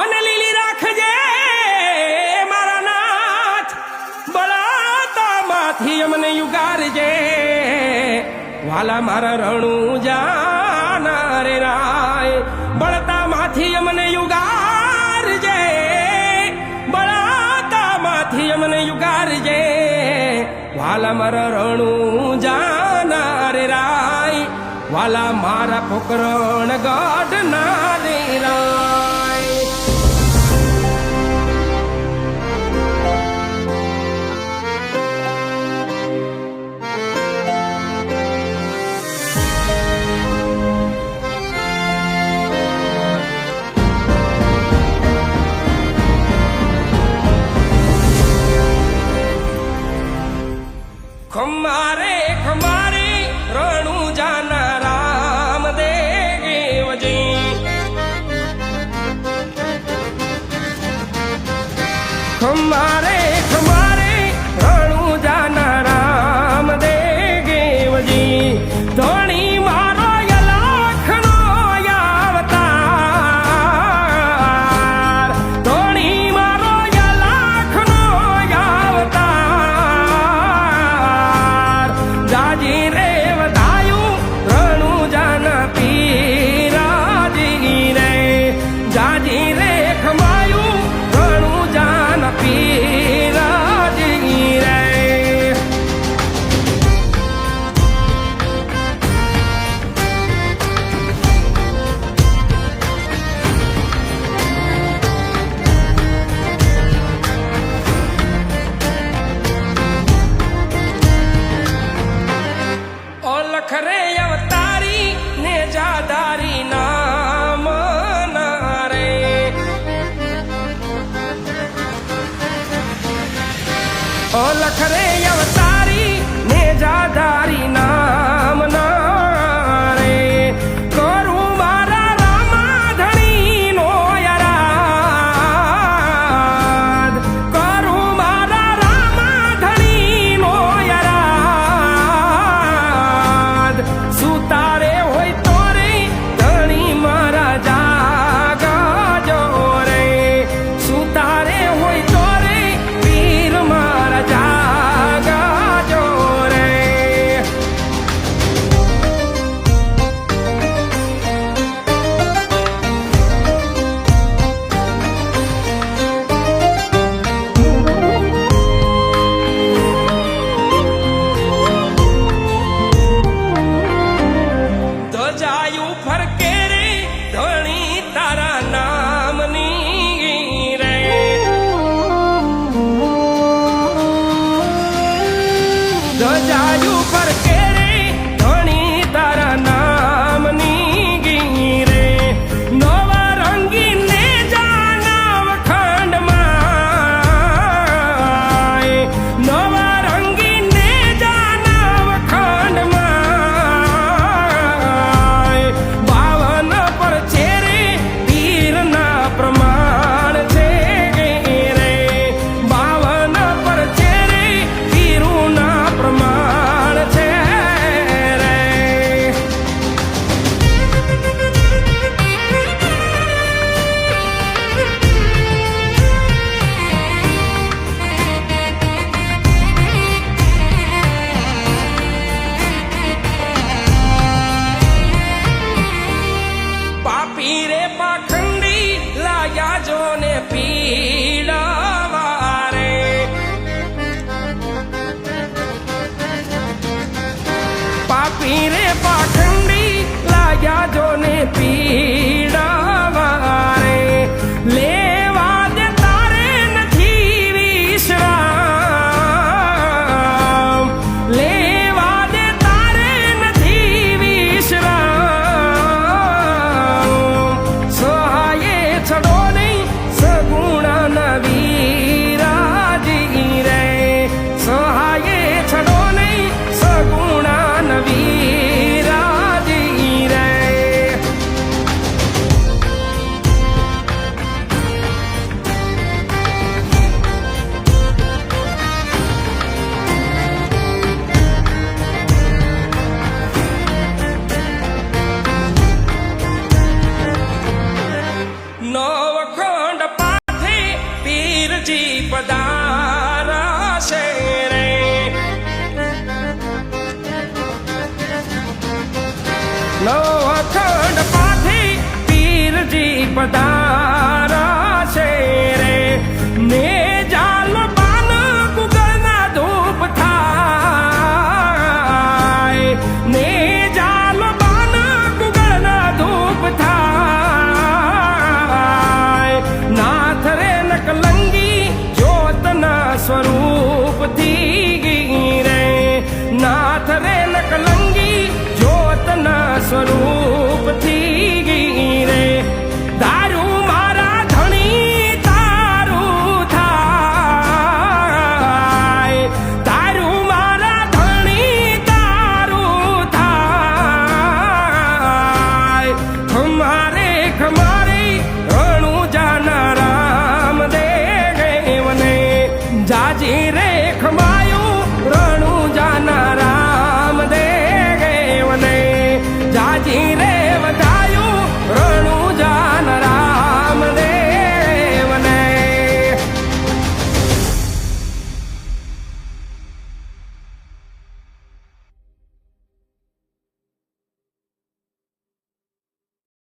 અને લીલી રાખજે મારા નાથ, બળાતામાંથી અમને યુગારજે વાલા મારા રણું જાના રે રાય, બળતામાંથી અમને યુગારજે, બળાતામાંથી અમને યુગારજે વાલા મારા રણું જાના રે રાય, વાલા મારા પોકરણ ગઢના રે રાય. ખમારે ખમારે રણું જાના રામદેવજી, ખમારે ખમારે રણું જાના રામદેવજી, ધણી મારો યલાખનો અવતાર, ધણી મારો યલાખનો અવતાર, જાજી રે વધાયું રણું જાના પીરાજી રે, જાજી રે ખમાયું રણું જાના પીરાજી રે. ઓલખ રે અવતારી ને જાદારી નામ ના રે, ઓલખ રે અવતારી ને જાદારી નામ ના રે, કરું મારા રામાધણીનો યરાદ, કરું મારા રામાધણીનો યરાદ, સુતારે હોય તો રે ધણી મારા જાગજો રે, સુતારે હોય તો રે વીર મારા જાગજો પધારશે રે ને